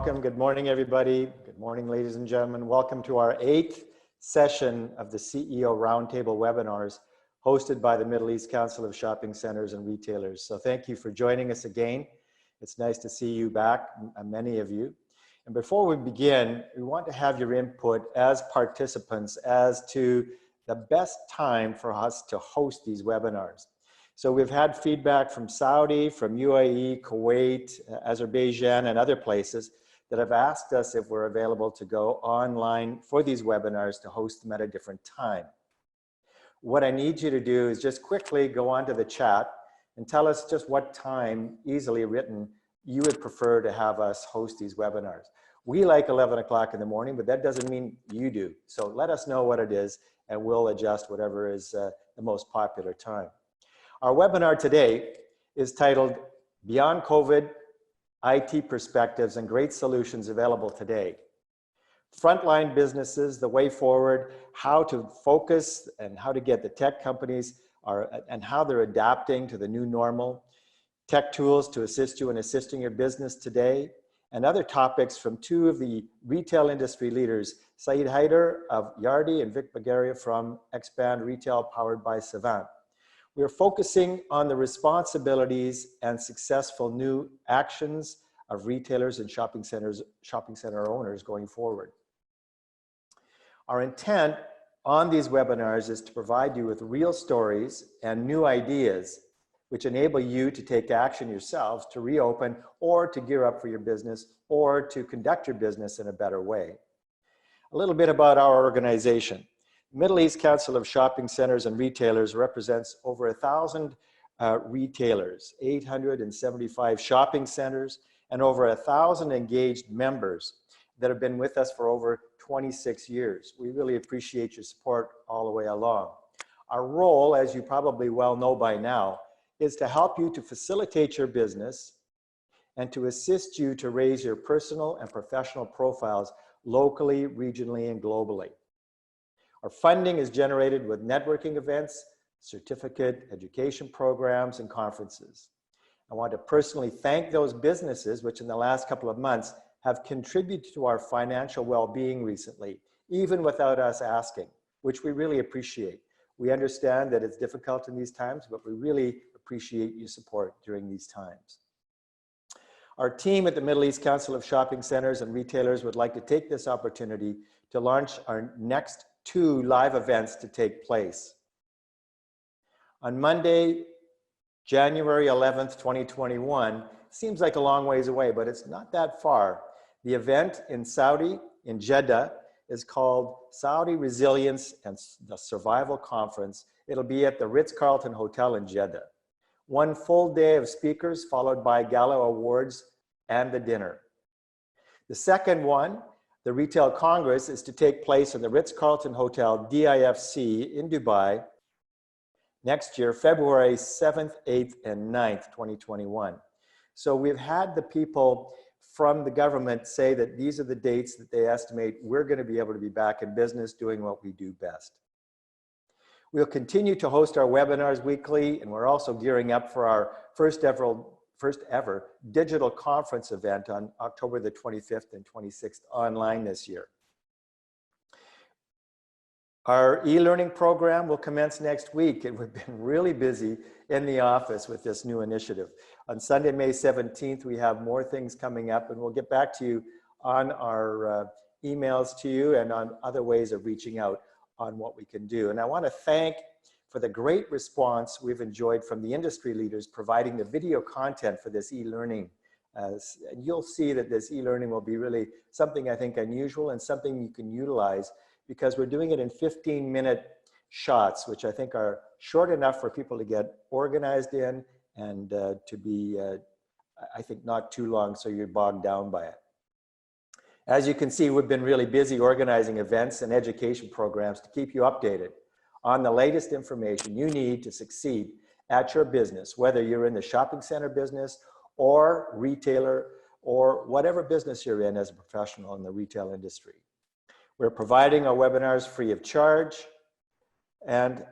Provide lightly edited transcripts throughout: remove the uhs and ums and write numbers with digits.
welcome. Good morning, everybody. Good morning, ladies and gentlemen. Welcome to our 8th session of the CEO Roundtable webinars hosted by the Middle East Council of Shopping Centers and Retailers. So thank you for joining us again. It's nice to see you back, many of you. And before we begin, we want to have your input as participants as to the best time for us to host these webinars. So we've had feedback from Saudi, from UAE, Kuwait, Azerbaijan, and other places that have asked us if we're available to go online for these webinars to host them at a different time. What I need you to do is just quickly go onto the chat and tell us just what time, easily written, you would prefer to have us host these webinars. We like 11 o'clock in the morning, but that doesn't mean you do. So let us know what it is and we'll adjust whatever is the most popular time. Our webinar today is titled Beyond COVID, IT Perspectives and Great Solutions Available Today. Frontline businesses, the way forward, how to focus and how to get the tech companies and how they're adapting to the new normal, tech tools to assist you in assisting your business today, and other topics from two of the retail industry leaders, Haider of Yardi and Bageria from Xpandretail powered by Sávant. We're focusing on the responsibilities and successful new actions of retailers and shopping center owners going forward. Our intent on these webinars is to provide you with real stories and new ideas which enable you to take action yourselves to reopen or to gear up for your business or to conduct your business in a better way. A little bit about our organization. Middle East Council of Shopping Centers and Retailers represents over 1,000 retailers, 875 shopping centers, and over 1,000 engaged members that have been with us for over 26 years. We really appreciate your support all the way along. Our role, as you probably well know by now, is to help you to facilitate your business and to assist you to raise your personal and professional profiles locally, regionally, and globally. Our funding is generated with networking events, certificate, education programs, and conferences. I want to personally thank those businesses which in the last couple of months have contributed to our financial well-being recently, even without us asking, which we really appreciate. We understand that it's difficult in these times, but we really appreciate your support during these times. Our team at the Middle East Council of Shopping Centers and Retailers would like to take this opportunity to launch our next 2 live events to take place. On Monday, January 11th, 2021, seems like a long ways away, but it's not that far. The event in Saudi, in Jeddah, is called Saudi Resilience and the Survival Conference. It'll be at the Ritz-Carlton Hotel in Jeddah. 1 full day of speakers followed by gala awards and the dinner. The second one, the Retail Congress, is to take place in the Ritz-Carlton Hotel DIFC in Dubai next year, February 7th, 8th, and 9th, 2021. So we've had the people from the government say that these are the dates that they estimate we're going to be able to be back in business doing what we do best. We'll continue to host our webinars weekly, and we're also gearing up for our first ever digital conference event on October the 25th and 26th online this year. Our e-learning program will commence next week, and we've been really busy in the office with this new initiative. On Sunday, May 17th, we have more things coming up, and we'll get back to you on our emails to you and on other ways of reaching out on what we can do. And I want to thank for the great response we've enjoyed from the industry leaders providing the video content for this e-learning. And you'll see that this e-learning will be really something I think unusual and something you can utilize because we're doing it in 15-minute shots, which I think are short enough for people to get organized in and to be, I think, not too long so you're bogged down by it. As you can see, we've been really busy organizing events and education programs to keep you updated on the latest information you need to succeed at your business, whether you're in the shopping center business or retailer or whatever business you're in as a professional in the retail industry. We're providing our webinars free of charge. And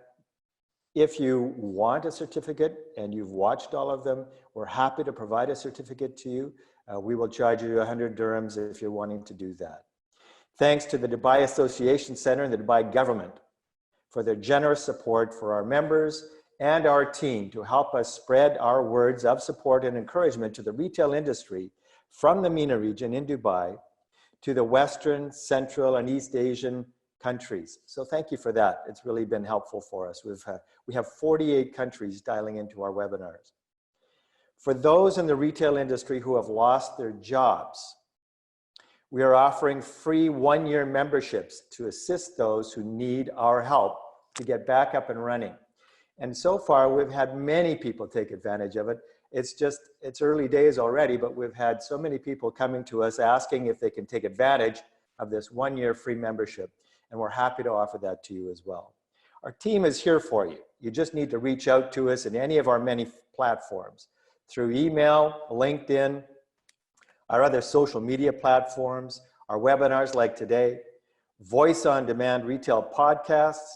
if you want a certificate and you've watched all of them, we're happy to provide a certificate to you. We will charge you 100 dirhams if you're wanting to do that. Thanks to the Dubai Association Center and the Dubai government for their generous support for our members and our team to help us spread our words of support and encouragement to the retail industry from the MENA region in Dubai to the Western, Central, and East Asian countries. So thank you for that. It's really been helpful for us. We have 48 countries dialing into our webinars. For those in the retail industry who have lost their jobs, we are offering free one-year memberships to assist those who need our help to get back up and running. And so far, we've had many people take advantage of it. It's early days already, but we've had so many people coming to us asking if they can take advantage of this one-year free membership. And we're happy to offer that to you as well. Our team is here for you. You just need to reach out to us in any of our many platforms through email, LinkedIn, our other social media platforms, our webinars like today, voice-on-demand retail podcasts,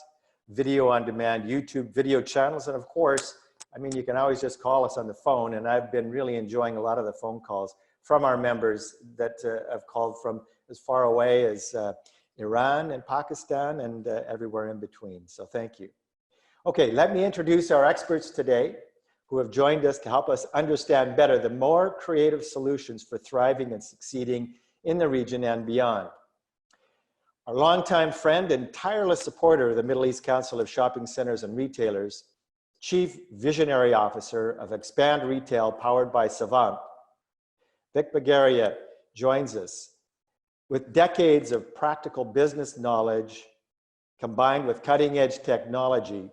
video-on-demand YouTube video channels, and of course, I mean, you can always just call us on the phone, and I've been really enjoying a lot of the phone calls from our members that have called from as far away as Iran and Pakistan and everywhere in between, so thank you. Okay, let me introduce our experts today who have joined us to help us understand better the more creative solutions for thriving and succeeding in the region and beyond. Our longtime friend and tireless supporter of the Middle East Council of Shopping Centers and Retailers, Chief Visionary Officer of Xpandretail powered by Sávant, Vic Bageria joins us. With decades of practical business knowledge combined with cutting-edge technology,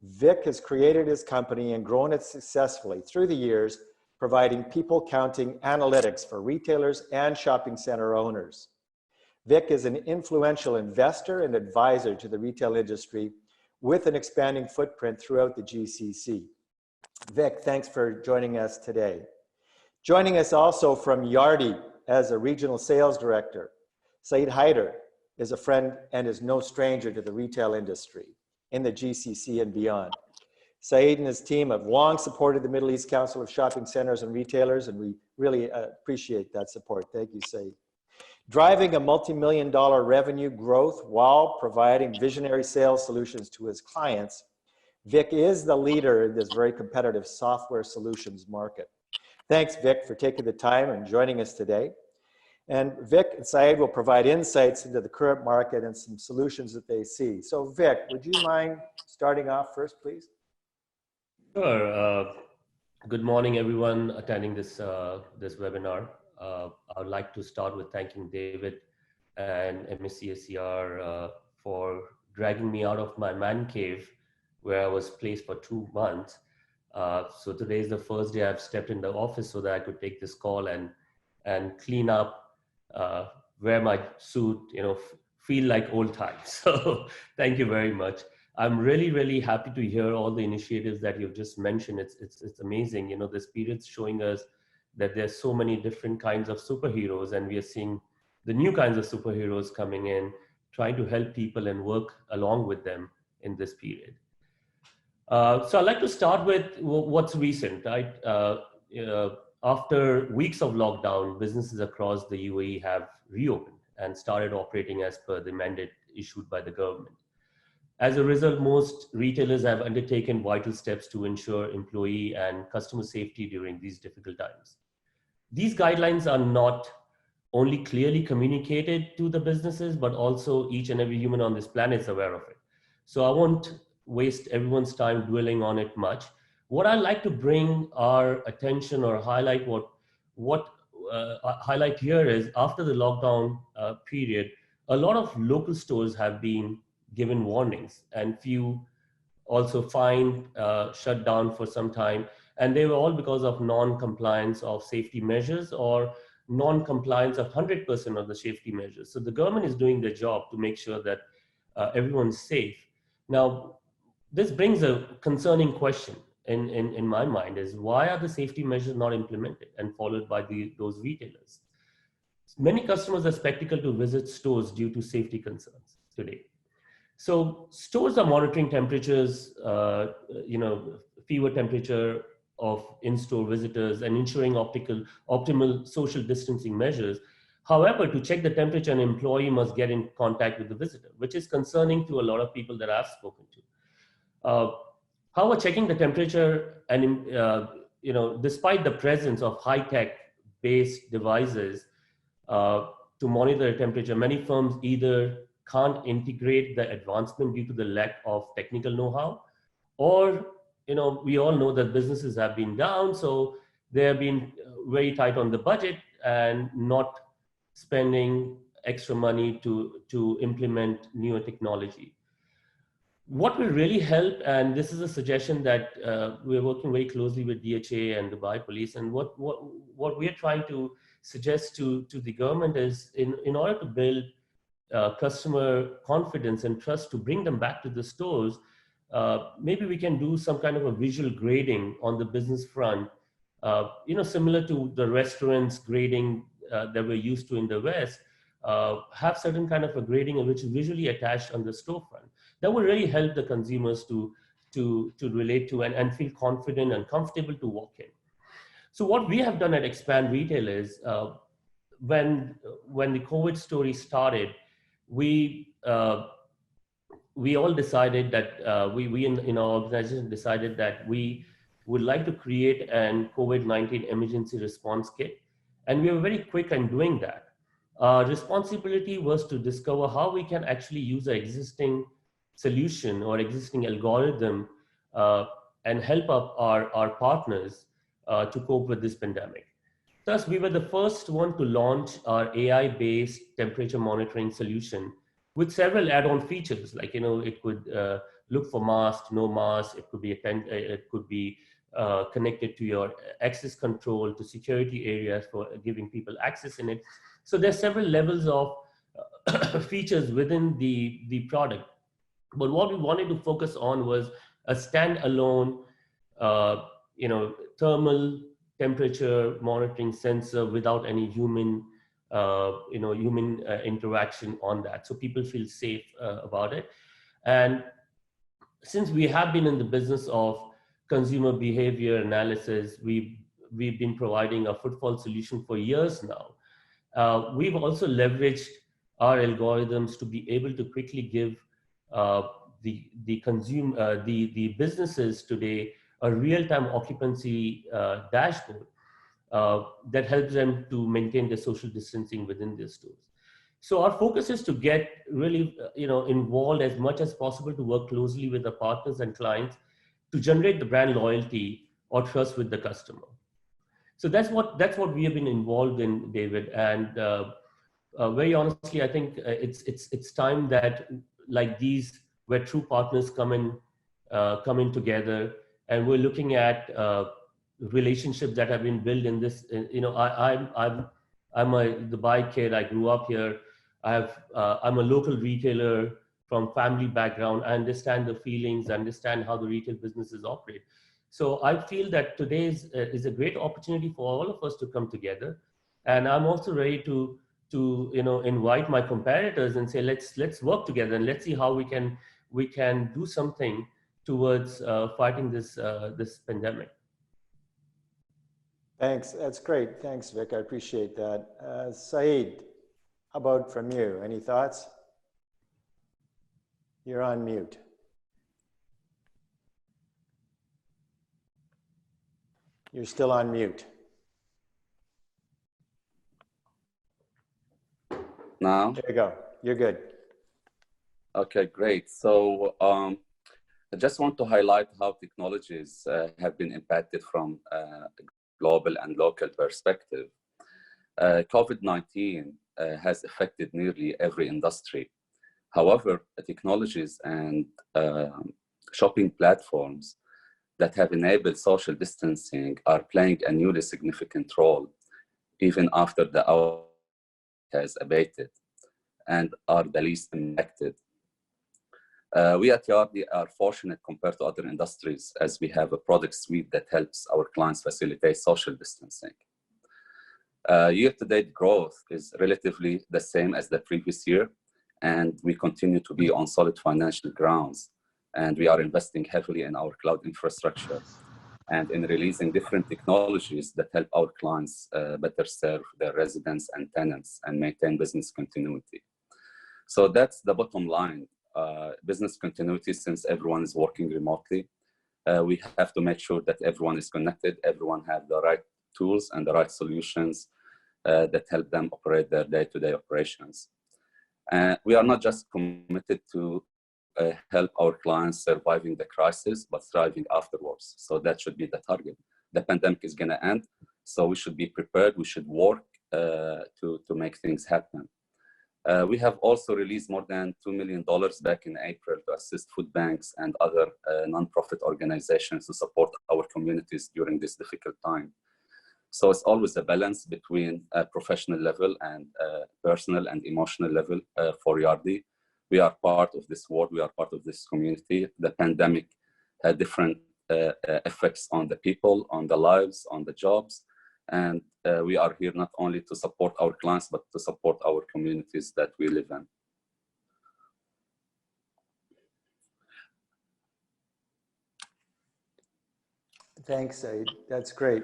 Vic has created his company and grown it successfully through the years, providing people counting analytics for retailers and shopping center owners. Vic is an influential investor and advisor to the retail industry with an expanding footprint throughout the GCC. Vic, thanks for joining us today. Joining us also from Yardi as a regional sales director, Haider is a friend and is no stranger to the retail industry in the GCC and beyond. Saeed and his team have long supported the Middle East Council of Shopping Centers and Retailers, and we really appreciate that support. Thank you, Saeed. Driving a multi-million-dollar revenue growth while providing visionary sales solutions to his clients, Vic is the leader in this very competitive software solutions market. Thanks, Vic, for taking the time and joining us today. And Vic and Saeed will provide insights into the current market and some solutions that they see. So Vic, would you mind starting off first, please? Sure. Good morning, everyone attending this webinar. I would like to start with thanking David and MECS+R for dragging me out of my man cave where I was placed for 2 months. So today is the first day I've stepped in the office so that I could take this call and clean up, wear my suit, feel like old times. So thank you very much. I'm really, really happy to hear all the initiatives that you've just mentioned. It's amazing. This period's showing us that there's so many different kinds of superheroes, and we are seeing the new kinds of superheroes coming in, trying to help people and work along with them in this period. So I'd like to start with what's recent, right? After weeks of lockdown, businesses across the UAE have reopened and started operating as per the mandate issued by the government. As a result, most retailers have undertaken vital steps to ensure employee and customer safety during these difficult times. These guidelines are not only clearly communicated to the businesses, but also each and every human on this planet is aware of it. So I won't waste everyone's time dwelling on it much. What I'd like to bring our attention or highlight highlight here is after the lockdown period, a lot of local stores have been given warnings and few also fined, shut down for some time. And they were all because of non-compliance of safety measures or non-compliance of 100% of the safety measures. So the government is doing their job to make sure that everyone's safe. Now, this brings a concerning question in my mind is why are the safety measures not implemented and followed by those retailers? Many customers are skeptical to visit stores due to safety concerns today. So stores are monitoring temperatures, fever temperature of in-store visitors and ensuring optimal social distancing measures. However, to check the temperature, an employee must get in contact with the visitor, which is concerning to a lot of people that I've spoken to. However, checking the temperature and despite the presence of high-tech based devices to monitor the temperature, many firms either can't integrate the advancement due to the lack of technical know-how, or we all know that businesses have been down, so they have been very tight on the budget and not spending extra money to implement newer technology. What will really help, and this is a suggestion that we're working very closely with DHA and Dubai Police, and what we're trying to suggest to the government is in order to build customer confidence and trust to bring them back to the stores, maybe we can do some kind of a visual grading on the business front, similar to the restaurants grading that we're used to in the West, have certain kind of a grading which is visually attached on the storefront. That will really help the consumers to relate to and feel confident and comfortable to walk in. So what we have done at Xpandretail is when the COVID story started, we all decided that we in our organization decided that we would like to create an COVID-19 emergency response kit, and we were very quick in doing that. Our responsibility was to discover how we can actually use an existing solution or existing algorithm and help up our partners to cope with this pandemic. Thus, we were the first one to launch our AI-based temperature monitoring solution with several add-on features, like it could look for mask, no mask. It could be connected to your access control, to security areas for giving people access in it. So there's several levels of features within the product. But what we wanted to focus on was a standalone, thermal temperature monitoring sensor without any human interaction on that, so people feel safe about it. And since we have been in the business of consumer behavior analysis, we've been providing a footfall solution for years now. We've also leveraged our algorithms to be able to quickly give the businesses today a real-time occupancy dashboard that helps them to maintain the social distancing within their stores. So our focus is to get really involved as much as possible, to work closely with the partners and clients to generate the brand loyalty or trust with the customer. So that's what we have been involved in, David. And very honestly, I think it's time that like these, where true partners come in together, and we're looking at relationships that have been built in this. I'm a Dubai kid. I grew up here. I'm a local retailer from family background. I understand the feelings, understand how the retail businesses operate. So I feel that today is a great opportunity for all of us to come together. And I'm also ready to invite my competitors and say, let's work together and let's see how we can do something towards fighting this pandemic. Thanks. That's great. Thanks, Vic. I appreciate that. Saeed, how about from you? Any thoughts? You're on mute. You're still on mute. Now? There you go. You're good. Okay, great. So I just want to highlight how technologies have been impacted from a global and local perspective. COVID-19 has affected nearly every industry. However, the technologies and shopping platforms that have enabled social distancing are playing a newly significant role, even after the outbreak has abated, and are the least impacted. We at Yardi are fortunate compared to other industries, as we have a product suite that helps our clients facilitate social distancing. Year-to-date growth is relatively the same as the previous year, and we continue to be on solid financial grounds, and we are investing heavily in our cloud infrastructure and in releasing different technologies that help our clients better serve their residents and tenants and maintain business continuity. So that's the bottom line. Business continuity, since everyone is working remotely, we have to make sure that everyone is connected, everyone has the right tools and the right solutions that help them operate their day-to-day operations. We are not just committed to help our clients surviving the crisis, but thriving afterwards. So that should be the target. The pandemic is going to end, so we should be prepared. We should work to make things happen. We have also released more than $2 million back in April to assist food banks and other nonprofit organizations to support our communities during this difficult time. So it's always a balance between a professional level and personal and emotional level for Yardi. We are part of this world, we are part of this community. The pandemic had different effects on the people, on the lives, on the jobs. And we are here not only to support our clients, but to support our communities that we live in. Thanks, Said. That's great.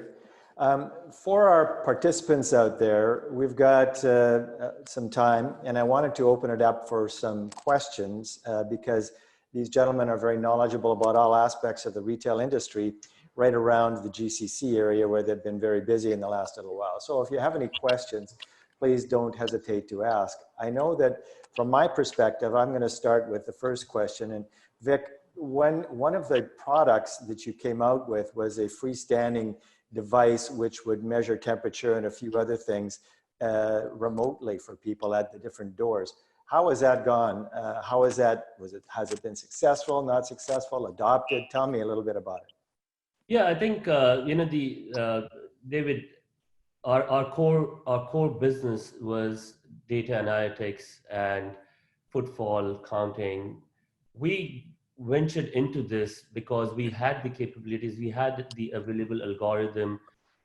For our participants out there, we've got some time, and I wanted to open it up for some questions because these gentlemen are very knowledgeable about all aspects of the retail industry right around the GCC area where they've been very busy in the last little while. So if you have any questions, please don't hesitate to ask. I know that from my perspective, I'm going to start with the first question. And Vic, one of the products that you came out with was a freestanding device which would measure temperature and a few other things remotely for people at the different doors. How has that gone? How is that? Has it been successful, not successful, adopted? Tell me a little bit about it. Yeah, I think David, our core business was data analytics and footfall counting. We ventured into this because we had the capabilities, we had the available algorithm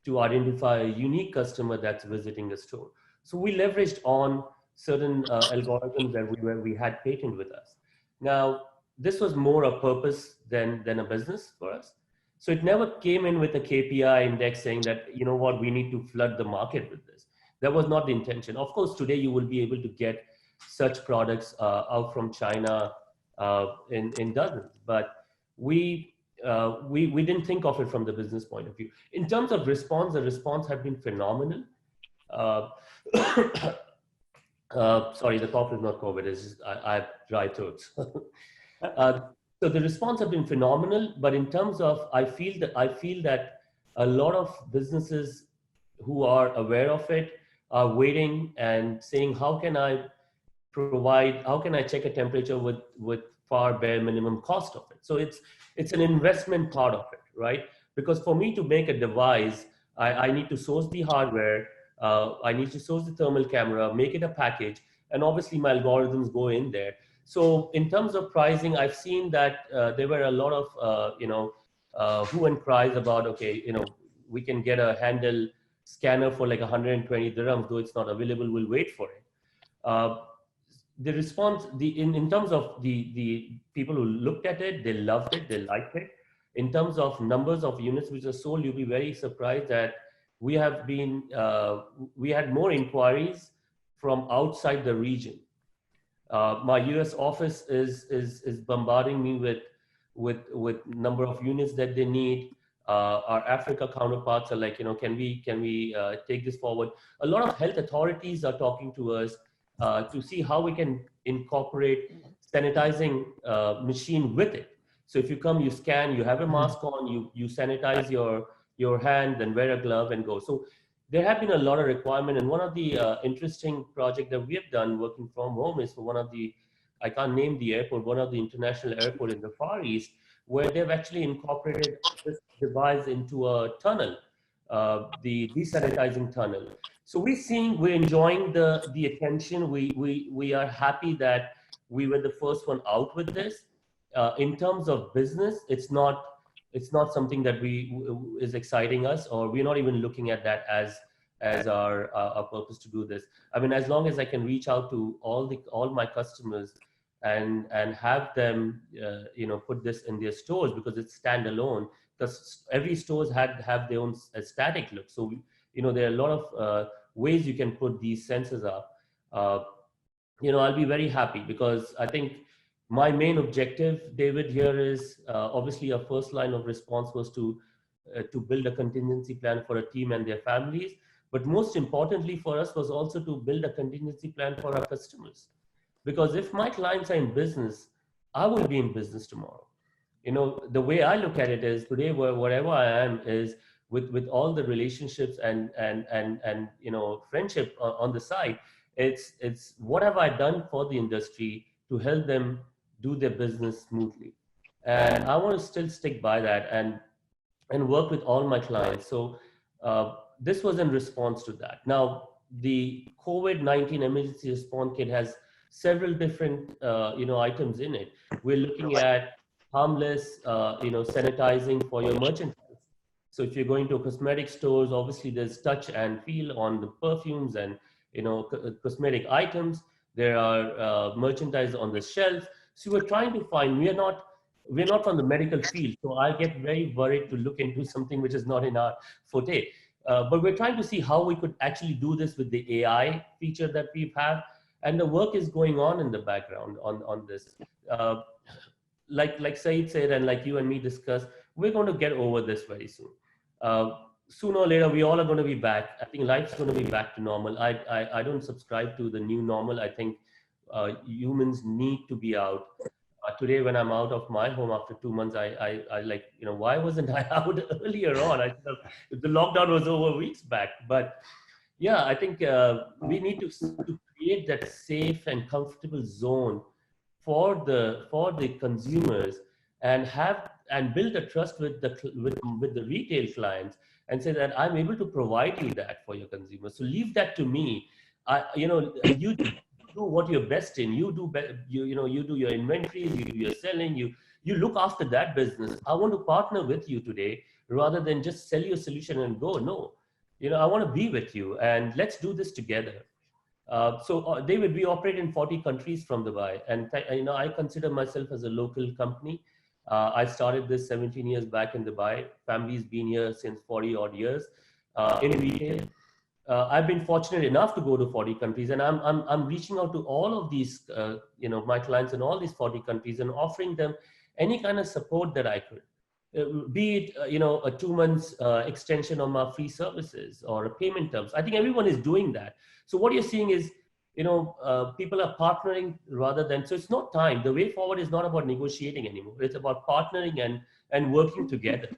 to identify a unique customer that's visiting a store. So we leveraged on certain algorithms that we had patent with us. Now, this was more a purpose than a business for us. So it never came in with a KPI index saying that, you know what, we need to flood the market with this. That was not the intention. Of course, today you will be able to get such products out from China in dozens, but we didn't think of it from the business point of view. In terms of response, the response had been phenomenal. Sorry, the cough is not COVID, it's just I have dry throat. So the response has been phenomenal, but in terms of, I feel that a lot of businesses who are aware of it are waiting and saying, how can I check a temperature with far bare minimum cost of it? So it's an investment part of it, right? Because for me to make a device, I need to source the hardware, I need to source the thermal camera, make it a package, and obviously my algorithms go in there. So in terms of pricing, I've seen that there were a lot of who and cries about, okay, we can get a handle scanner for like 120 dirhams, though it's not available, we'll wait for it. The response, in terms of the people who looked at it, they loved it, they liked it. In terms of numbers of units which are sold, you'll be very surprised that we had more inquiries from outside the region. My US office is bombarding me with number of units that they need. Our Africa counterparts are like, can we take this forward? A lot of health authorities are talking to us to see how we can incorporate sanitizing machine with it. So if you come, you scan, you have a mask on, you sanitize your hand, then wear a glove and go. So there have been a lot of requirement, and one of the interesting project that we have done working from home is for one of the, I can't name the airport, one of the international airport in the Far East, where they've actually incorporated this device into a tunnel, the desanitizing tunnel. So we're enjoying the attention. We are happy that we were the first one out with this. In terms of business, it's not something that is exciting us, or we're not even looking at that as our purpose to do this. I mean, as long as I can reach out to all my customers and have them put this in their stores because it's standalone, because every stores have their own static look. So, there are a lot of ways you can put these sensors up. I'll be very happy because I think my main objective, David, here is obviously our first line of response was to build a contingency plan for a team and their families. But most importantly for us was also to build a contingency plan for our customers. Because if my clients are in business, I will be in business tomorrow. The way I look at it is today, wherever I am is with all the relationships and friendship on the side, it's what have I done for the industry to help them do their business smoothly. And I want to still stick by that and work with all my clients. So this was in response to that. Now, the COVID-19 emergency response kit has several different items in it. We're looking at harmless sanitizing for your merchandise. So if you're going to cosmetic stores, obviously there's touch and feel on the perfumes and cosmetic items. There are merchandise on the shelf. So we're trying to find, we're not from the medical field, so I get very worried to look into something which is not in our forte. But we're trying to see how we could actually do this with the AI feature that we've had. And the work is going on in the background on this. Like Saeed said, and like you and me discussed, we're going to get over this very soon. Sooner or later, we all are going to be back. I think life's going to be back to normal. I don't subscribe to the new normal. I think humans need to be out. Today, when I'm out of my home after 2 months, I like, why wasn't I out earlier on? The lockdown was over weeks back. But yeah, I think we need to create that safe and comfortable zone for the consumers and build a trust with the retail clients and say that I'm able to provide you that for your consumers. So leave that to me. You do what you're best in. You do you do your inventories, you do your selling, you look after that business. I want to partner with you today rather than just sell your solution and go. No, I want to be with you and let's do this together. David, we operate in 40 countries from Dubai, and I consider myself as a local company. I started this 17 years back in Dubai. Family's been here since 40 odd years in retail. I've been fortunate enough to go to 40 countries, and I'm reaching out to all of these, my clients in all these 40 countries and offering them any kind of support that I could. Be it, a 2 months extension of my free services or a payment terms. I think everyone is doing that. So what you're seeing is, people are partnering rather than, so it's not time. The way forward is not about negotiating anymore. It's about partnering and working together,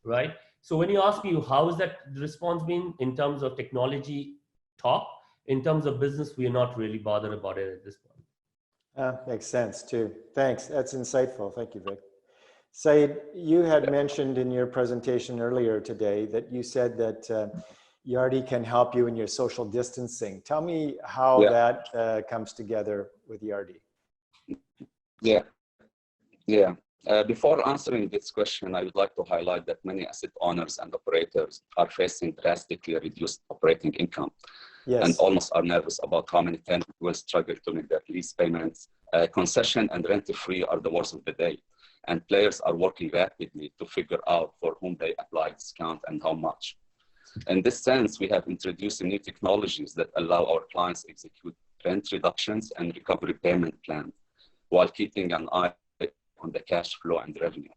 right? So when you ask me, how has that response been in terms of technology top, in terms of business, we are not really bothered about it at this point. Makes sense too. Thanks. That's insightful. Thank you, Vic. Saeed, you had mentioned in your presentation earlier today that you said that Yardi can help you in your social distancing. Tell me how that comes together with Yardi. Yeah. Before answering this question, I would like to highlight that many asset owners and operators are facing drastically reduced operating income. Yes. And almost are nervous about how many tenants will struggle to make their lease payments. Concession and rent-free are the words of the day. And players are working rapidly to figure out for whom they apply discount and how much. In this sense, we have introduced new technologies that allow our clients to execute rent reductions and recovery payment plans while keeping an eye on the cash flow and revenue.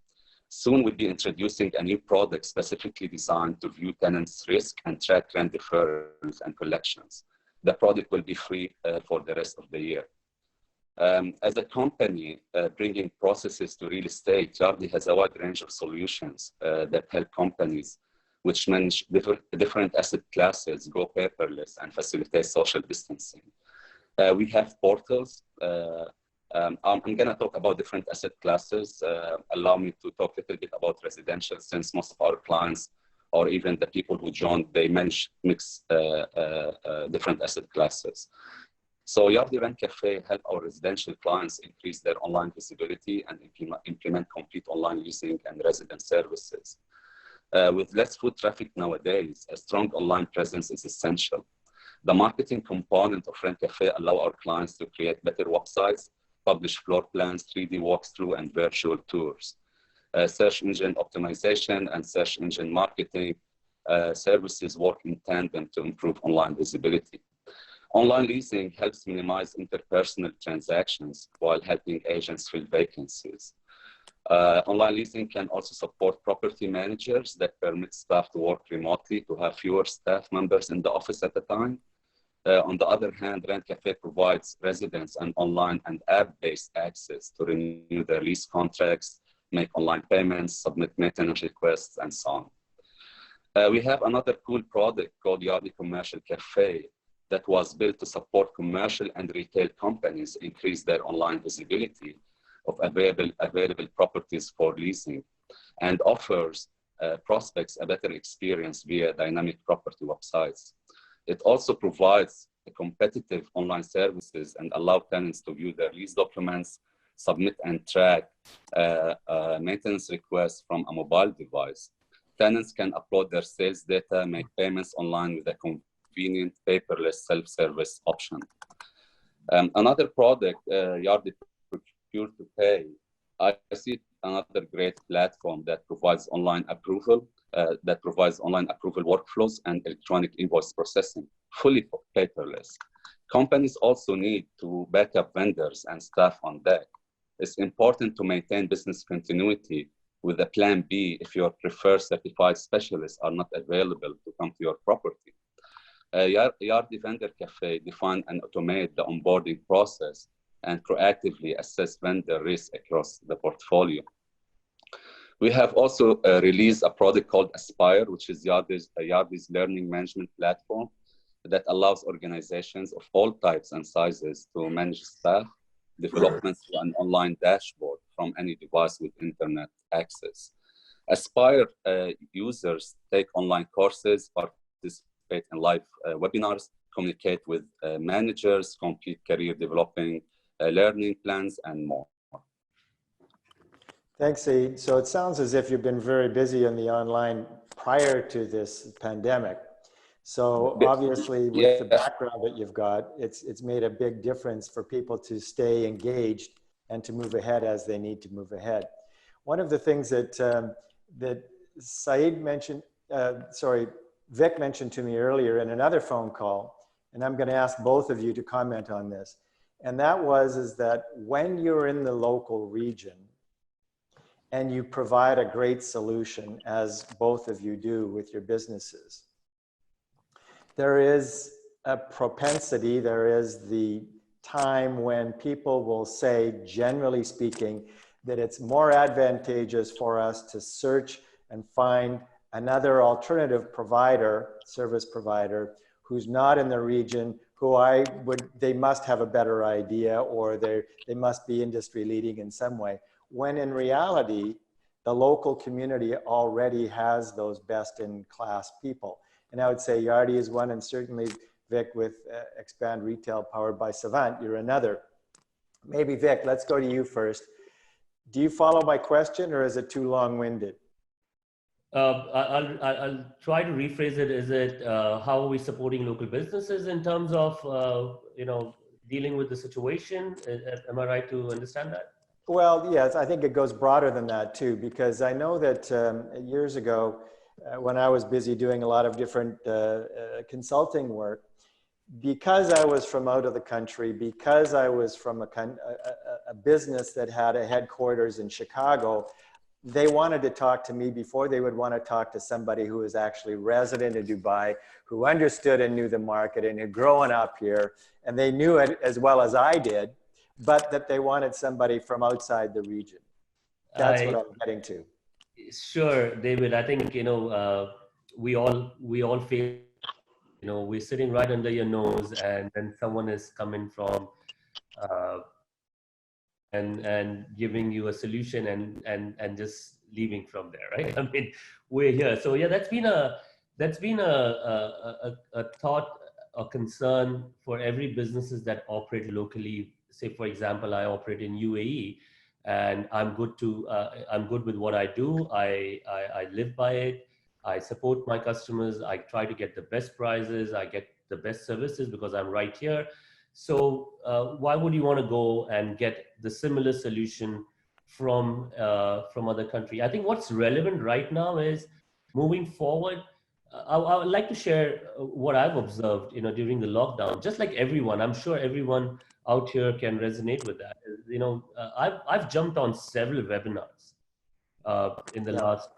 Soon we'll be introducing a new product specifically designed to view tenants' risk and track rent deferrals and collections. The product will be free for the rest of the year. As a company bringing processes to real estate, Yardi has a wide range of solutions that help companies which manage different asset classes go paperless and facilitate social distancing. We have portals. I'm going to talk about different asset classes. Allow me to talk a little bit about residential, since most of our clients or even the people who joined, they manage mix different asset classes. So Yardi Rent Cafe help our residential clients increase their online visibility and implement complete online leasing and resident services. With less foot traffic nowadays, a strong online presence is essential. The marketing component of Rent Cafe allow our clients to create better websites, publish floor plans, 3D walkthrough, and virtual tours. search engine optimization and search engine marketing services work in tandem to improve online visibility. Online leasing helps minimize interpersonal transactions while helping agents fill vacancies. Online leasing can also support property managers that permit staff to work remotely to have fewer staff members in the office at a time. On the other hand, Rent Cafe provides residents an online and app-based access to renew their lease contracts, make online payments, submit maintenance requests, and so on. We have another cool product called Yardi Commercial Cafe that was built to support commercial and retail companies increase their online visibility of available properties for leasing and offers prospects a better experience via dynamic property websites. It also provides competitive online services and allow tenants to view their lease documents, submit and track maintenance requests from a mobile device. Tenants can upload their sales data, make payments online with a convenient paperless self-service option. Another product, Yardi Procure to Pay, I see another great platform that provides online approval, workflows and electronic invoice processing, fully paperless. Companies also need to back up vendors and staff on deck. It's important to maintain business continuity with a plan B if your preferred certified specialists are not available to come to your property. Yardi Vendor Cafe define and automate the onboarding process and proactively assess vendor risk across the portfolio. We have also released a product called Aspire, which is Yardi's learning management platform that allows organizations of all types and sizes to manage staff development through an online dashboard from any device with internet access. Aspire users take online courses, participate in live webinars, communicate with managers, complete career developing learning plans, and more. Thanks, Saeed. So it sounds as if you've been very busy in the online prior to this pandemic. So obviously with the background that you've got, it's made a big difference for people to stay engaged and to move ahead as they need to move ahead. One of the things that, that Saeed mentioned, Vic mentioned to me earlier in another phone call, and I'm going to ask both of you to comment on this. And that is that when you're in the local region and you provide a great solution, as both of you do with your businesses, there is a propensity, there is the time when people will say, generally speaking, that it's more advantageous for us to search and find another alternative provider, service provider, who's not in the region, who they must have a better idea, or they must be industry leading in some way. When in reality, the local community already has those best in class people. And I would say Yardi is one, and certainly Vic with Xpandretail powered by Sávant, you're another. Maybe Vic, let's go to you first. Do you follow my question, or is it too long-winded? I'll try to rephrase it. Is it how are we supporting local businesses in terms of dealing with the situation? Am I right to understand that? Well, yes, I think it goes broader than that too, because I know that years ago, when I was busy doing a lot of different consulting work, because I was from out of the country, because I was from a business that had a headquarters in Chicago, they wanted to talk to me before they would want to talk to somebody who was actually resident in Dubai, who understood and knew the market and had grown up here, and they knew it as well as I did, but that they wanted somebody from outside the region. That's what I'm getting to. Sure, David. I think, we all feel, we're sitting right under your nose, and then someone is coming from and giving you a solution and just leaving from there, right? I mean, we're here. So yeah, that's been a thought, a concern for every businesses that operate locally. Say, for example, I operate in UAE, and I'm good with what I do. I live by it. I support my customers. I try to get the best prices. I get the best services because I'm right here. So why would you want to go and get the similar solution from other country. I think what's relevant right now is moving forward. I would like to share what I've observed, during the lockdown. Just like everyone, I'm sure everyone out here can resonate with that. I've jumped on several webinars in the last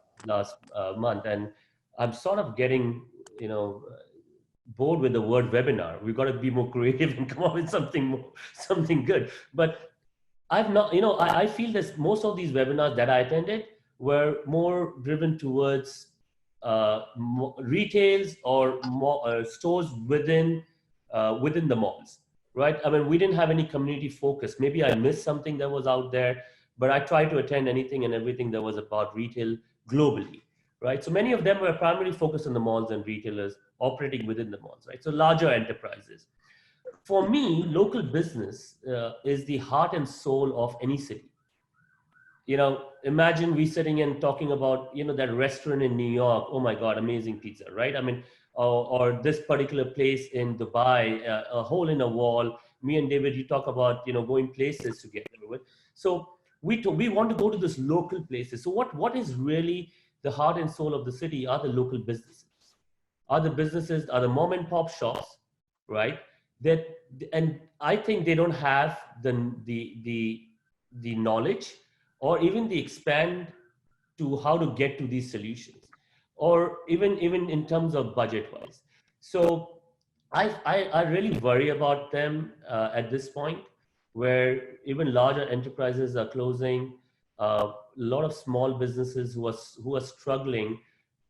month, and I'm sort of getting bored with the word webinar. We've got to be more creative and come up with something good. But I've not, I feel that most of these webinars that I attended were more driven towards retails or more, stores within the malls, right? I mean, we didn't have any community focus. Maybe I missed something that was out there, but I tried to attend anything and everything that was about retail globally, right? So many of them were primarily focused on the malls and retailers operating within the malls, right? So larger enterprises. For me, local business is the heart and soul of any city. Imagine we sitting and talking about, that restaurant in New York. Oh my God, amazing pizza, right? I mean, or this particular place in Dubai, a hole in a wall. Me and David, you talk about, going places together. So we want to go to this local places. So what is really the heart and soul of the city are the local businesses. Are the mom and pop shops, right? And I think they don't have the knowledge or even the expand to how to get to these solutions, or even in terms of budget wise. So I really worry about them at this point, where even larger enterprises are closing. A lot of small businesses who are struggling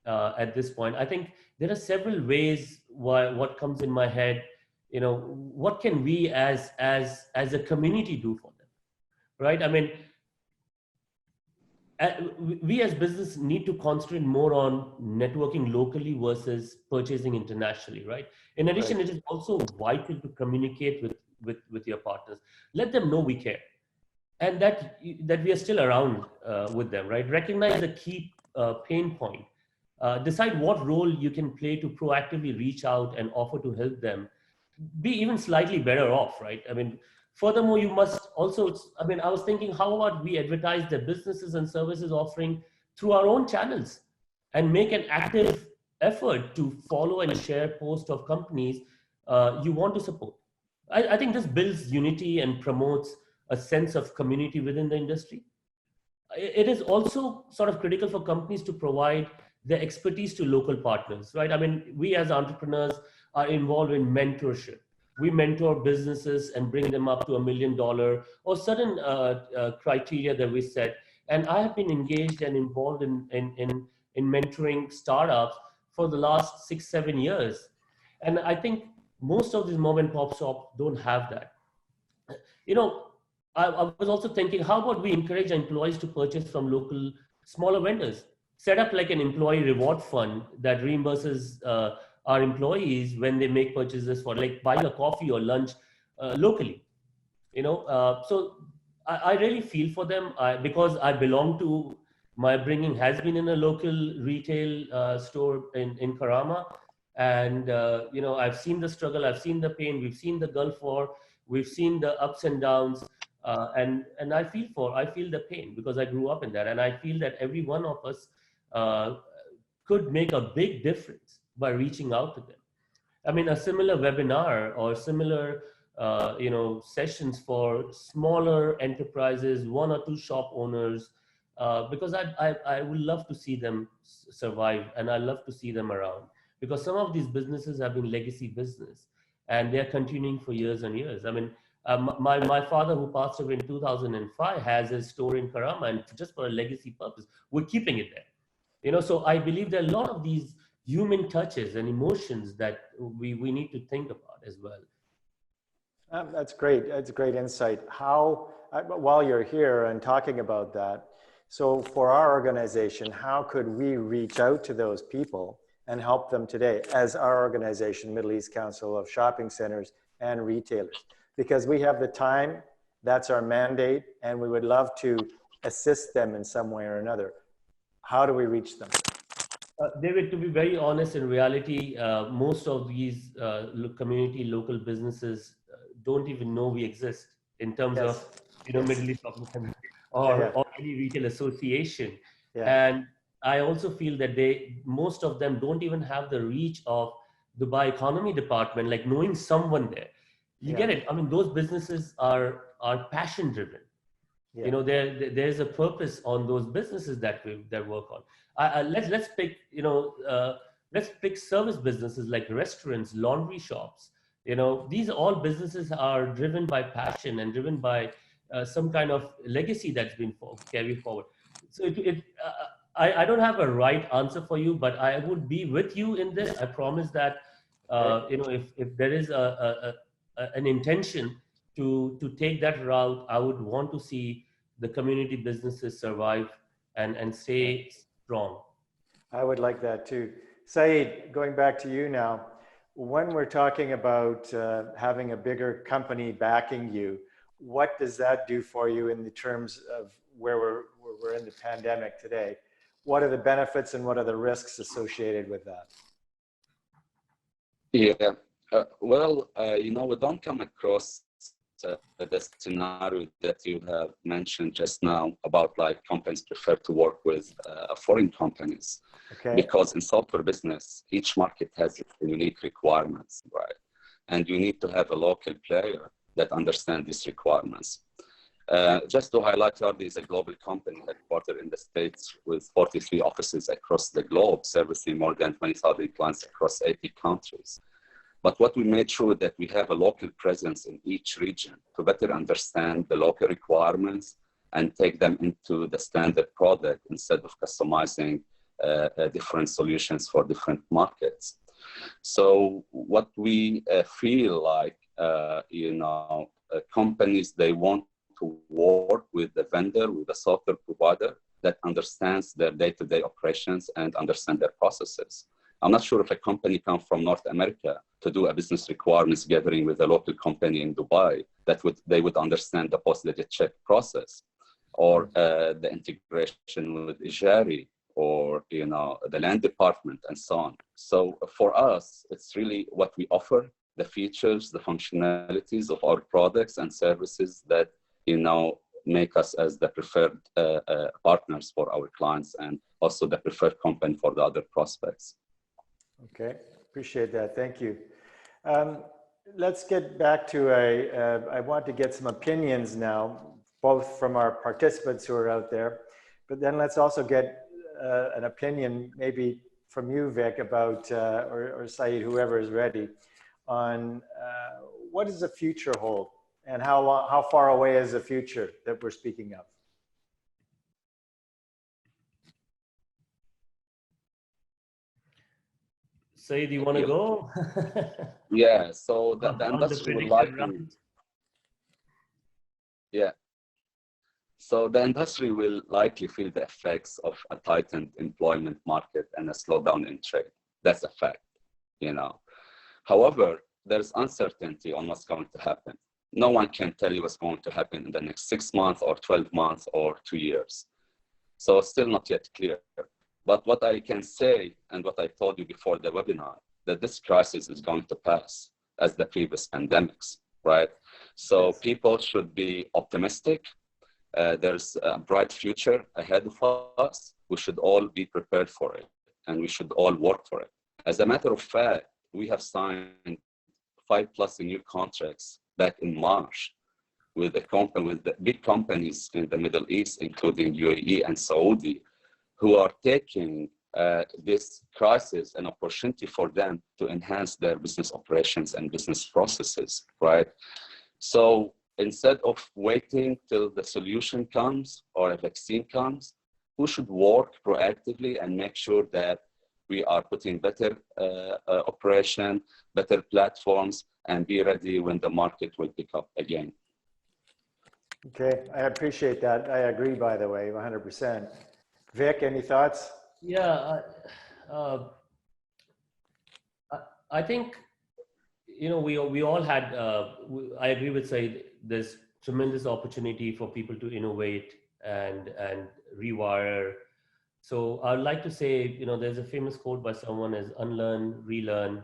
at this point. I think there are several ways what comes in my head. What can we as a community do for them, right? I mean, we as business need to concentrate more on networking locally versus purchasing internationally, right? In addition, It is also vital to communicate with your partners. Let them know we care, and that we are still around with them, right? Recognize the key pain point. Decide what role you can play to proactively reach out and offer to help them be even slightly better off, right? I mean, furthermore, you must also, I was thinking, how about we advertise the businesses and services offering through our own channels and make an active effort to follow and share posts of companies you want to support. I think this builds unity and promotes a sense of community within the industry. It is also sort of critical for companies to provide the expertise to local partners, right? I mean, we as entrepreneurs are involved in mentorship. We mentor businesses and bring them up to $1 million or certain criteria that we set. And I have been engaged and involved in mentoring startups for the last 6-7 years. And I think most of these mom and pop shops don't have that. I was also thinking, how about we encourage employees to purchase from local smaller vendors? Set up like an employee reward fund that reimburses our employees when they make purchases for like buying a coffee or lunch locally. So I really feel for them because I belong to, my bringing has been in a local retail store in Karama. And, I've seen the struggle, I've seen the pain, we've seen the Gulf War, we've seen the ups and downs. And I feel the pain because I grew up in that. And I feel that every one of us could make a big difference by reaching out to them. I mean, a similar webinar or similar, sessions for smaller enterprises, 1 or 2 shop owners, because I would love to see them survive, and I love to see them around, because some of these businesses have been legacy business and they're continuing for years and years. I mean, my father, who passed away in 2005, has a store in Karama, and just for a legacy purpose, we're keeping it there. So I believe there are a lot of these human touches and emotions that we need to think about as well. That's great. That's a great insight. While you're here and talking about that, so for our organization, how could we reach out to those people and help them today as our organization, Middle East Council of Shopping Centers and Retailers? Because we have the time, that's our mandate, and we would love to assist them in some way or another. How do we reach them? David, to be very honest, in reality, most of these community local businesses don't even know we exist in terms of, Middle East or any retail association. Yeah. And I also feel that most of them don't even have the reach of Dubai economy department, like knowing someone there. You get it? I mean, those businesses are passion driven. Yeah. You know, there's a purpose on those businesses that work on. Let's pick, let's pick service businesses like restaurants, laundry shops. You know, these all businesses are driven by passion and driven by some kind of legacy that's been carried forward. So I don't have a right answer for you, but I would be with you in this. I promise that if there is an intention to take that route, I would want to see the community businesses survive and stay strong. I would like that too. Saeed, going back to you now, when we're talking about having a bigger company backing you, what does that do for you in the terms of where we're in the pandemic today? What are the benefits and what are the risks associated with that? Yeah, we don't come across the scenario that you have mentioned just now about like companies prefer to work with foreign companies. Okay. Because in software business, each market has its unique requirements, right? And you need to have a local player that understands these requirements. Just to highlight, Yardi is a global company headquartered in the States with 43 offices across the globe, servicing more than 20,000 clients across 80 countries. But what we made sure that we have a local presence in each region to better understand the local requirements and take them into the standard product instead of customizing different solutions for different markets. So what we feel like, companies, they want to work with the vendor, with the software provider that understands their day-to-day operations and understand their processes. I'm not sure if a company comes from North America to do a business requirements gathering with a local company in Dubai, they would understand the post-legit check process, or the integration with Yardi, or the land department, and so on. So for us, it's really what we offer, the features, the functionalities of our products and services that make us as the preferred partners for our clients, and also the preferred company for the other prospects. Okay, appreciate that. Thank you. Let's get back to I want to get some opinions now, both from our participants who are out there, but then let's also get an opinion maybe from you, Vic, about, or Saeed, whoever is ready, on what does the future hold, and how far away is the future that we're speaking of? Saeed, do you want to go? Yeah, so the industry will likely, so the industry will likely feel the effects of a tightened employment market and a slowdown in trade. That's a fact, However, there's uncertainty on what's going to happen. No one can tell you what's going to happen in the next 6 months or 12 months or 2 years. So it's still not yet clear. But what I can say, and what I told you before the webinar, that this crisis is going to pass as the previous pandemics, right? So people should be optimistic. There's a bright future ahead of us. We should all be prepared for it, and we should all work for it. As a matter of fact, we have signed 5+ new contracts back in March with the big companies in the Middle East, including UAE and Saudi, who are taking this crisis an opportunity for them to enhance their business operations and business processes, right? So instead of waiting till the solution comes or a vaccine comes, we should work proactively and make sure that we are putting better operation, better platforms, and be ready when the market will pick up again. Okay, I appreciate that. I agree, by the way, 100%. Vic, any thoughts? Yeah, I think, we all had, I agree with Saeed, there's tremendous opportunity for people to innovate and rewire. So I'd like to say, there's a famous quote by someone is unlearn, relearn.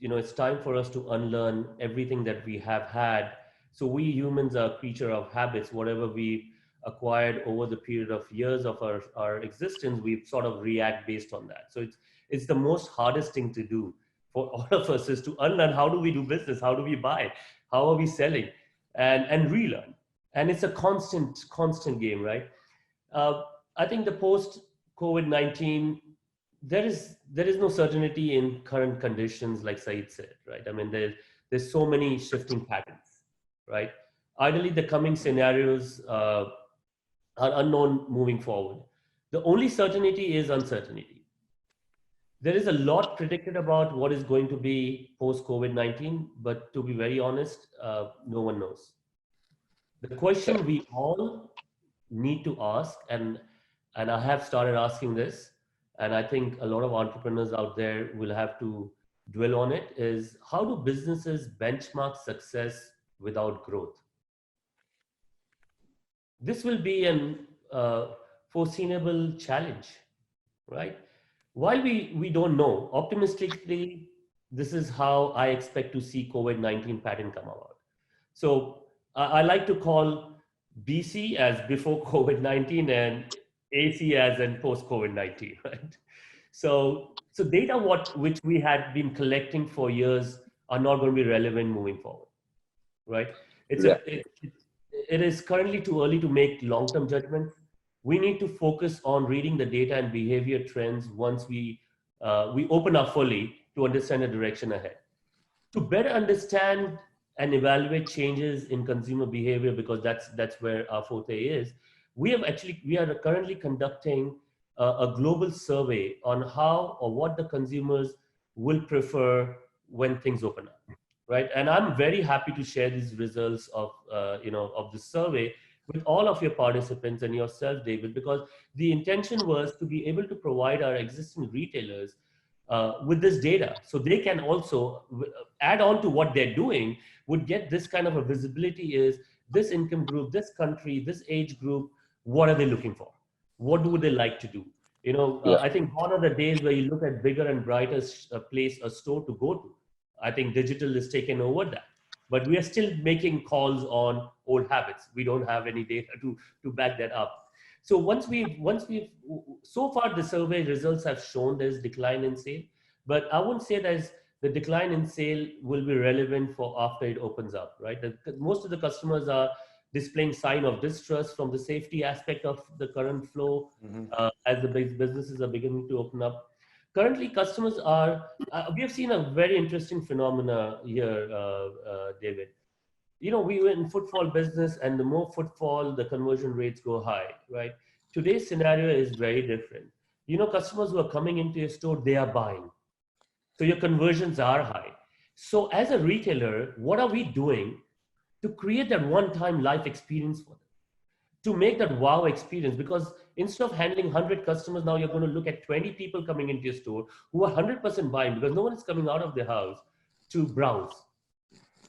It's time for us to unlearn everything that we have had. So we humans are a creature of habits. Whatever we acquired over the period of years of our existence, we sort of react based on that. So it's the most hardest thing to do for all of us, is to unlearn how do we do business, how do we buy, how are we selling, and relearn. And it's a constant game, right? I think the post COVID-19, there is no certainty in current conditions, like Saeed said, right? I mean, there's so many shifting patterns, right? Ideally, the coming scenarios are unknown moving forward. The only certainty is uncertainty. There is a lot predicted about what is going to be post COVID-19, but to be very honest, no one knows. The question we all need to ask, and I have started asking this, and I think a lot of entrepreneurs out there will have to dwell on it, is how do businesses benchmark success without growth? This will be an foreseeable challenge, right? While we don't know, optimistically, this is how I expect to see COVID-19 pattern come about. So I like to call BC as before COVID-19 and AC as in post COVID-19, right? So data which we had been collecting for years are not going to be relevant moving forward, right? It is currently too early to make long-term judgments. We need to focus on reading the data and behavior trends once we open up fully to understand the direction ahead. To better understand and evaluate changes in consumer behavior, because that's where our forte is, we are currently conducting a global survey on how or what the consumers will prefer when things open up, right? And I'm very happy to share these results of of the survey with all of your participants and yourself, David, because the intention was to be able to provide our existing retailers with this data, so they can also add on to what they're doing, would get this kind of a visibility, is this income group, this country, this age group, what are they looking for? What would they like to do? I think gone are the days where you look at bigger and brighter place, a store to go to. I think digital is taken over that. But we are still making calls on old habits. We don't have any data to back that up. So so far the survey results have shown there's decline in sale, but I wouldn't say the decline in sale will be relevant for after it opens up, right? Most of the customers are displaying sign of distrust from the safety aspect of the current flow, as the businesses are beginning to open up. Currently, customers are, we have seen a very interesting phenomena here, David. We were in footfall business, and the more footfall, the conversion rates go high, right? Today's scenario is very different. Customers who are coming into your store, they are buying. So your conversions are high. So as a retailer, what are we doing to create that one-time life experience for them? To make that wow experience, because instead of handling 100 customers, now you're going to look at 20 people coming into your store who are 100% buying, because no one is coming out of their house to browse.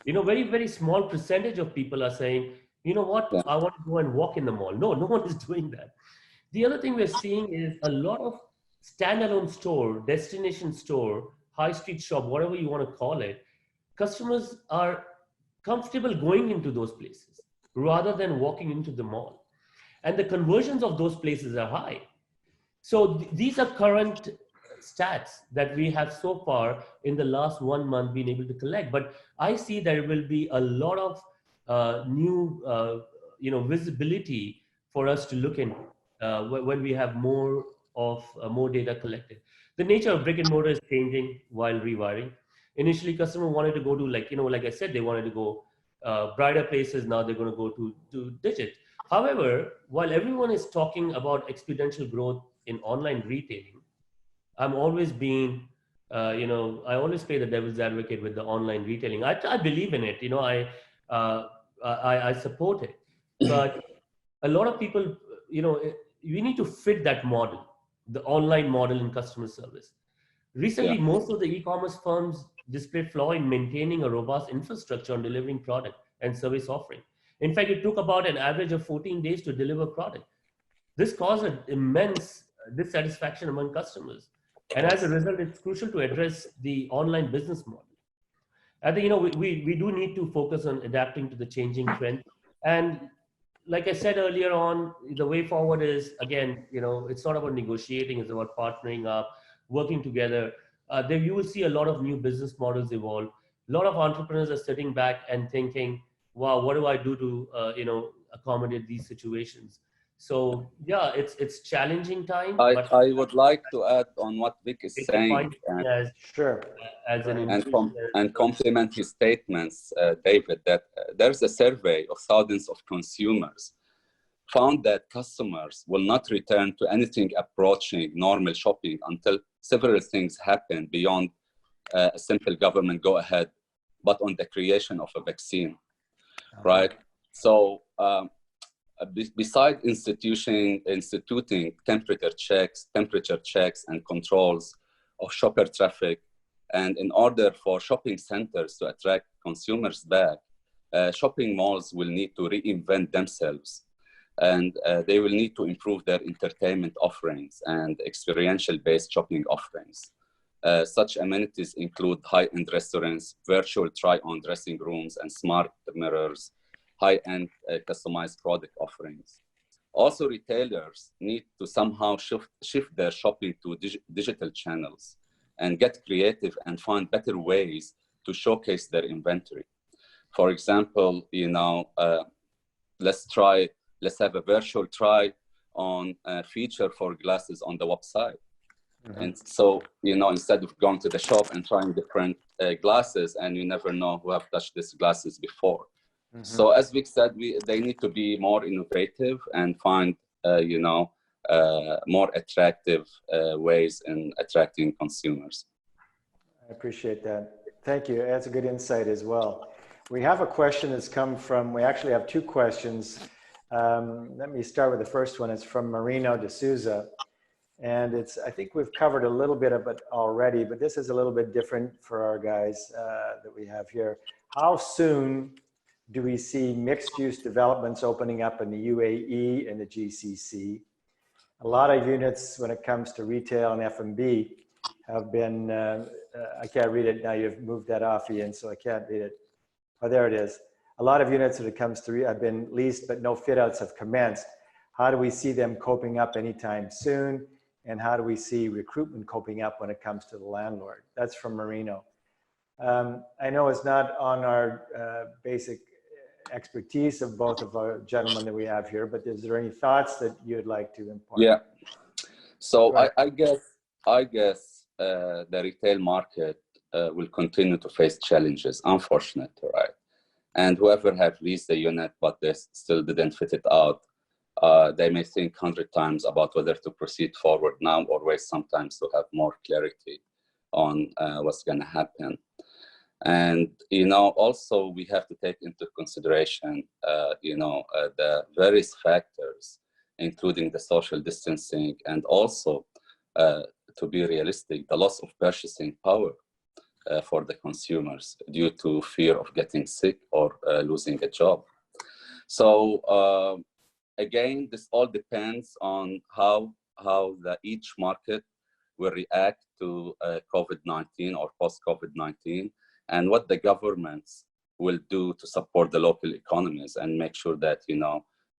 Very, very small percentage of people are saying, I want to go and walk in the mall. No one is doing that. The other thing we're seeing is a lot of standalone store, destination store, high street shop, whatever you want to call it. Customers are comfortable going into those places rather than walking into the mall. And the conversions of those places are high. So these are current stats that we have so far in the last 1 month been able to collect. But I see there will be a lot of new visibility for us to look into when we have more data collected. The nature of brick and mortar is changing while rewiring. Initially, customer wanted to go to, like I said, they wanted to go brighter places. Now they're going to go to digit. However, while everyone is talking about exponential growth in online retailing, I'm always being, I always play the devil's advocate with the online retailing. I believe in it. I support it. But a lot of people, we need to fit that model, the online model in customer service. Recently, most of the e-commerce firms displayed flaw in maintaining a robust infrastructure on delivering product and service offering. In fact, it took about an average of 14 days to deliver product. This caused an immense dissatisfaction among customers. And as a result, it's crucial to address the online business model. I think, we do need to focus on adapting to the changing trend. And like I said earlier on, the way forward is, again, it's not about negotiating, it's about partnering up, working together. There you will see a lot of new business models evolve. A lot of entrepreneurs are sitting back and thinking, wow, what do I do to, accommodate these situations? So yeah, it's challenging time, but I would like to add on what Vic is it saying defines me Sure. as an Right. individual. and complement his statements, David, that there's a survey of thousands of consumers found that customers will not return to anything approaching normal shopping until several things happen beyond a simple government go ahead, but on the creation of a vaccine, right? So beside instituting temperature checks and controls of shopper traffic, and in order for shopping centers to attract consumers back, shopping malls will need to reinvent themselves, and they will need to improve their entertainment offerings and experiential-based shopping offerings. Such amenities include high-end restaurants, virtual try-on dressing rooms, and smart mirrors, high-end customized product offerings. Also, retailers need to somehow shift their shopping to digital channels and get creative and find better ways to showcase their inventory. For example, let's have a virtual try-on feature for glasses on the website. Mm-hmm. And so, instead of going to the shop and trying different glasses, and you never know who have touched these glasses before. Mm-hmm. So as Vic said, they need to be more innovative and find, more attractive ways in attracting consumers. I appreciate that. Thank you. That's a good insight as well. We have a question that's come from, we actually have two questions. Let me start with the first one. It's from Marino de Souza. And I think we've covered a little bit of it already, but this is a little bit different for our guys that we have here. How soon do we see mixed-use developments opening up in the UAE and the GCC? A lot of units when it comes to retail and F&B have been, I can't read it now, you've moved that off, Ian, so I can't read it. Oh, there it is. A lot of units when it comes to have been leased, but no fit-outs have commenced. How do we see them coping up anytime soon? And how do we see recruitment coping up when it comes to the landlord? That's from Marino. I know it's not on our basic expertise of both of our gentlemen that we have here, but is there any thoughts that you'd like to impart? Yeah. So I guess the retail market will continue to face challenges, unfortunately, right? And whoever have leased the unit, but they still didn't fit it out, they may think 100 times about whether to proceed forward now or wait sometimes to have more clarity on what's going to happen. And, also we have to take into consideration, the various factors, including the social distancing, and also, to be realistic, the loss of purchasing power for the consumers due to fear of getting sick or losing a job. So, again, this all depends on how each market will react to COVID-19 or post-COVID-19, and what the governments will do to support the local economies and make sure that,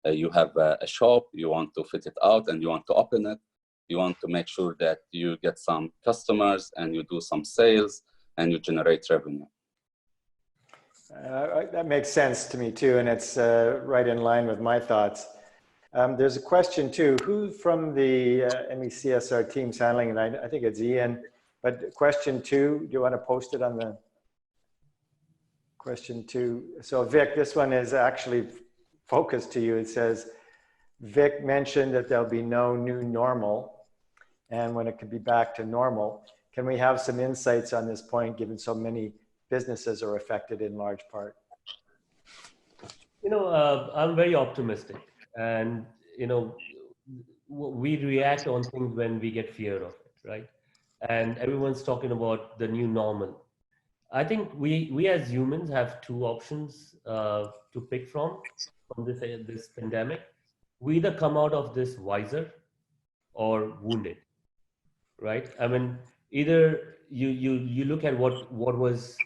you have a shop, you want to fit it out and you want to open it. You want to make sure that you get some customers and you do some sales and you generate revenue. That makes sense to me too, and it's right in line with my thoughts. There's a question too, who from the MECS+R team's handling it? I think it's Ian, but question 2, do you want to post it on the question 2? So Vic, this one is actually focused to you. It says, Vic mentioned that there'll be no new normal and when it could be back to normal. Can we have some insights on this point, given so many businesses are affected in large part? I'm very optimistic, and we react on things when we get fear of it, right? And everyone's talking about the new normal. I think we as humans have two options to pick from this pandemic. We either come out of this wiser or wounded, right? I mean, either you look at what was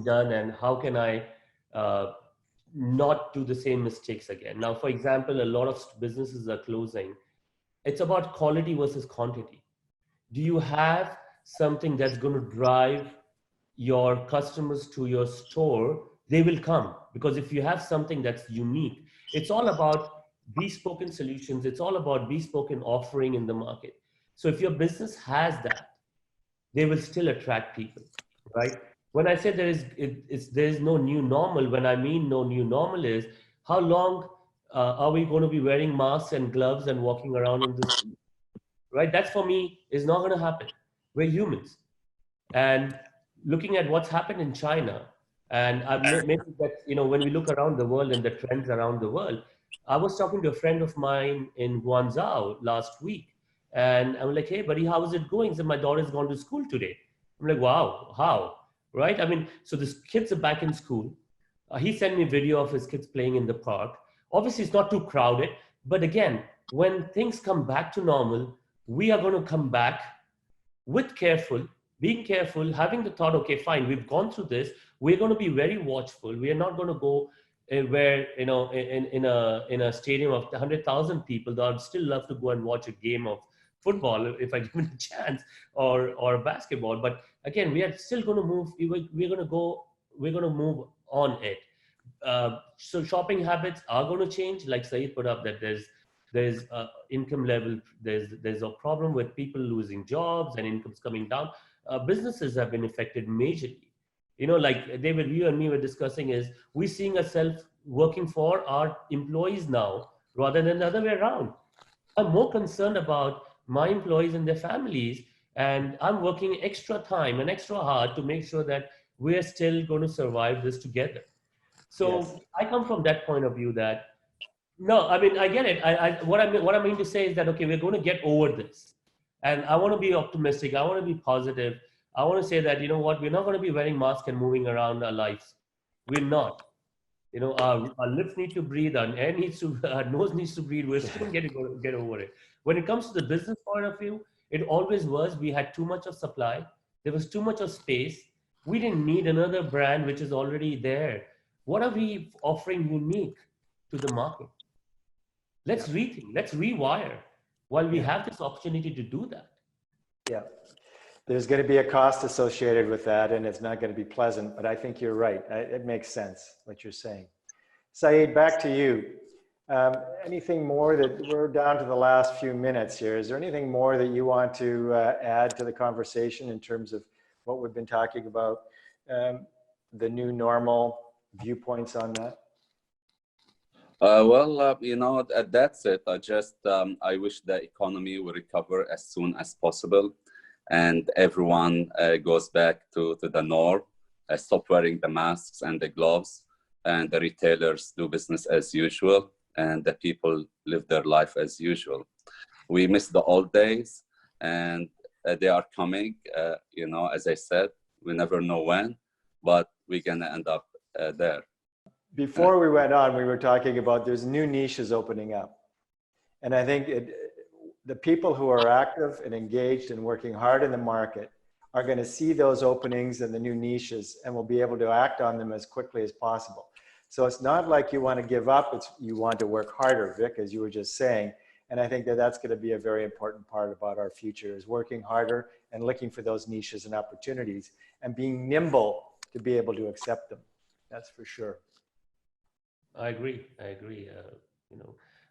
done and how can I not do the same mistakes again. Now, for example, a lot of businesses are closing. It's about quality versus quantity. Do you have something that's going to drive your customers to your store? They will come, because if you have something that's unique, it's all about bespoke solutions. It's all about bespoke offering in the market. So if your business has that, they will still attract people, right? When I say there is no new normal, when I mean no new normal is, how long are we going to be wearing masks and gloves and walking around in the street, right? That for me is not going to happen. We're humans. And looking at what's happened in China, and maybe that, when we look around the world and the trends around the world, I was talking to a friend of mine in Guangzhou last week, and I'm like, hey, buddy, how is it going? He said, my daughter's gone to school today. I'm like, wow, how? Right? I mean, so the kids are back in school. He sent me a video of his kids playing in the park. Obviously, it's not too crowded. But again, when things come back to normal, we are going to come back with being careful, having the thought, okay, fine, we've gone through this. We're going to be very watchful. We are not going to go where, in a stadium of 100,000 people, that I'd still love to go and watch a game of football if I given a chance, or basketball. But again, we are still going to move. We're going to move on it. So shopping habits are going to change. Like Saeed put up, that there's income level, there's a problem with people losing jobs and incomes coming down. Businesses have been affected majorly. Like David, you and me were discussing, is we seeing ourselves working for our employees now rather than the other way around. I'm more concerned about my employees and their families, and I'm working extra time and extra hard to make sure that we're still going to survive this together. So yes. I come from that point of view that, no, I mean, I get it. What I mean to say is that, okay, we're going to get over this. And I want to be optimistic. I want to be positive. I want to say that, you know what, we're not going to be wearing masks and moving around our lives. We're not. Our lips need to breathe, our nose needs to breathe. We're still going to get over it. When it comes to the business point of view, it always was, we had too much of supply. There was too much of space. We didn't need another brand which is already there. What are we offering unique to the market? Let's rethink, let's rewire while we have this opportunity to do that. Yeah. There's going to be a cost associated with that, and it's not going to be pleasant, but I think you're right. It makes sense what you're saying. Saeed, back to you. Anything more that we're down to the last few minutes here? Is there anything more that you want to add to the conversation in terms of what we've been talking about, the new normal, viewpoints on that? That's it. I wish the economy will recover as soon as possible, and everyone goes back to the norm, stop wearing the masks and the gloves, and the retailers do business as usual, and the people live their life as usual. We miss the old days, and they are coming. As I said, we never know when, but we're gonna end up there. Before we went on, we were talking about there's new niches opening up. And I think the people who are active and engaged and working hard in the market are going to see those openings and the new niches, and will be able to act on them as quickly as possible. So it's not like you want to give up, you want to work harder, Vic, as you were just saying. And I think that that's going to be a very important part about our future, is working harder and looking for those niches and opportunities and being nimble to be able to accept them. That's for sure. I agree.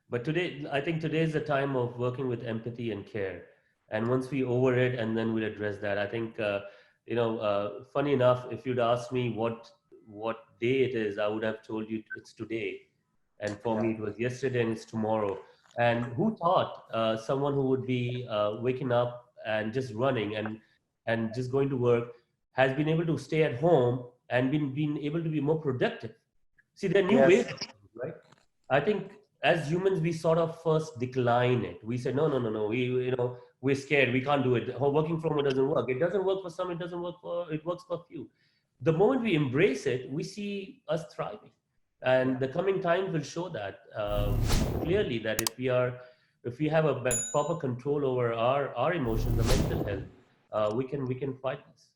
But I think today is the time of working with empathy and care. And once we over it, and then we'll address that. I think, funny enough, if you'd asked me what day it is, I would have told you it's today. And for me, it was yesterday, and it's tomorrow. And who thought someone who would be waking up and just running and just going to work has been able to stay at home and been able to be more productive? See, there are new ways, right? I think as humans, we sort of first decline it. We say, no, we're scared. We can't do it. Working from home doesn't work. It doesn't work for some. It works for few. The moment we embrace it, we see us thriving. And the coming time will show that clearly, that if we have a proper control over our emotions, the mental health, we can fight this.